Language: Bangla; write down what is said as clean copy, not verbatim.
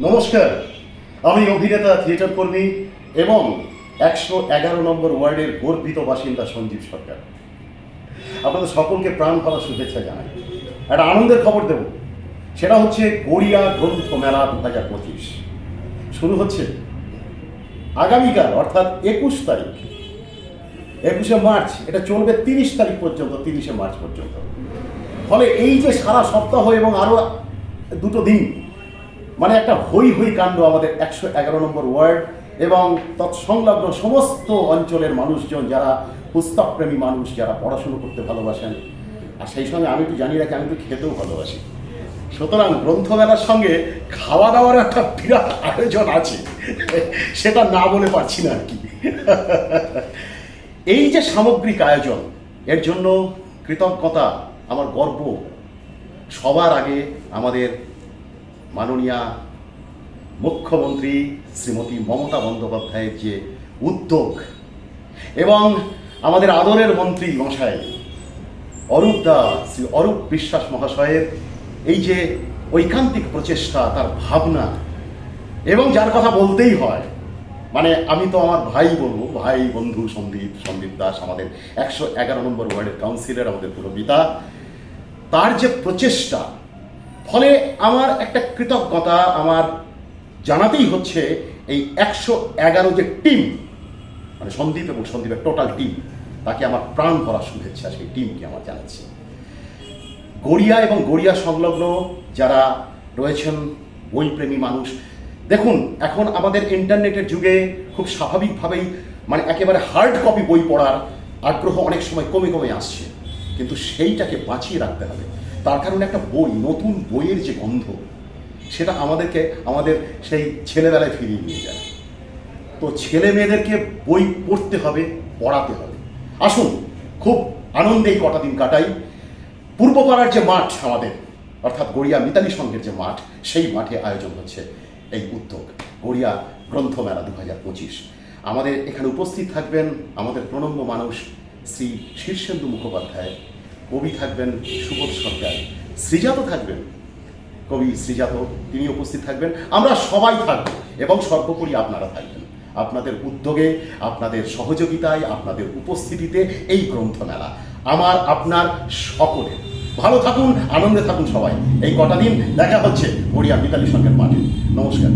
নমস্কার, আমি অভিনেতা, থিয়েটার কর্মী এবং 111 নম্বর ওয়ার্ডের গর্বিত বাসিন্দা সঞ্জীব সরকার। আপনাদের সকলকে প্রাণ ভরা শুভেচ্ছা জানাই। একটা আনন্দের খবর দেব, সেটা হচ্ছে গড়িয়া গ্রন্থ মেলা 2025 শুরু হচ্ছে আগামীকাল, অর্থাৎ 21 তারিখ, 21শে মার্চ। এটা চলবে 30 তারিখ পর্যন্ত, 30শে মার্চ পর্যন্ত। ফলে এই যে সারা সপ্তাহ এবং আরও দুটো দিন, মানে একটা হই হই কাণ্ড আমাদের 111 নম্বর ওয়ার্ড এবং তৎসংলগ্ন সমস্ত অঞ্চলের মানুষজন, যারা পুস্তকপ্রেমী মানুষ, যারা পড়াশুনো করতে ভালোবাসেন। আর সেই সঙ্গে আমি একটু জানি রাখি, আমি একটু খেতেও ভালোবাসি। সুতরাং গ্রন্থমেলার সঙ্গে খাওয়া দাওয়ার একটা বিরাট আয়োজন আছে, সেটা না বলে পারছি না আর কি। এই যে সামগ্রিক আয়োজন, এর জন্য কৃতজ্ঞতা, আমার গর্ব সবার আগে আমাদের মাননীয়া মুখ্যমন্ত্রী শ্রীমতী মমতা বন্দ্যোপাধ্যায়ের যে উদ্যোগ এবং আমাদের আদরের মন্ত্রী মশাই শ্রী অরূপ বিশ্বাস মহাশয়ের এই যে ঐকান্তিক প্রচেষ্টা, তার ভাবনা, এবং যার কথা বলতেই হয়, মানে আমি তো আমার ভাই বলবো, ভাই বন্ধু সন্দীপ দাস, আমাদের 111 নম্বর ওয়ার্ডের কাউন্সিলর, আমাদের পুরপিতা, তার যে প্রচেষ্টা, ফলে আমার একটা কৃতজ্ঞতা আমার জানাতেই হচ্ছে। এই 111 যে টিম, মানে সন্দীপ এবং সন্দীপের টোটাল টিম, তাকে আমার প্রাণ ভরা শুভেচ্ছা, সেই টিমকে আমার জানাচ্ছি। গড়িয়া এবং গড়িয়া সংলগ্ন যারা রয়েছেন বইপ্রেমী মানুষ, দেখুন এখন আমাদের ইন্টারনেটের যুগে খুব স্বাভাবিকভাবেই মানে একেবারে হার্ড কপি বই পড়ার আগ্রহ অনেক সময় কমে কমে আসছে, কিন্তু সেইটাকে বাঁচিয়ে রাখতে হবে। তার কারণে একটা বই, নতুন বইয়ের যে গন্ধ, সেটা আমাদেরকে আমাদের সেই ছেলেবেলায় ফিরিয়ে নিয়ে যায়। তো ছেলে মেয়েদেরকে বই পড়তে হবে, পড়াতে হবে। আসুন খুব আনন্দে এই কটা দিন কাটাই। পূর্বপাড়ার যে মাঠ আমাদের, অর্থাৎ গড়িয়া মিতালি সংঘের যে মাঠ, সেই মাঠে আয়োজন হচ্ছে এই উদ্যোগ গড়িয়া গ্রন্থমেলা 2025। আমাদের এখানে উপস্থিত থাকবেন আমাদের প্রণম্য মানুষ শ্রী শীর্ষেন্দু মুখোপাধ্যায়, কবি থাকবেন সুবোধ সরকার, শ্রীজাত থাকবেন, কবি শ্রীজাত, তিনি উপস্থিত থাকবেন। আমরা সবাই থাকব এবং সর্বোপরি আপনারা থাকবেন। আপনাদের উদ্যোগে, আপনাদের সহযোগিতায়, আপনাদের উপস্থিতিতে এই গ্রন্থমেলা আমার আপনার সকলের। ভালো থাকুন, আনন্দে থাকুন সবাই। এই কটা দিন দেখা হচ্ছে গড়িয়া মিতালি সংঘের মাঠে। নমস্কার।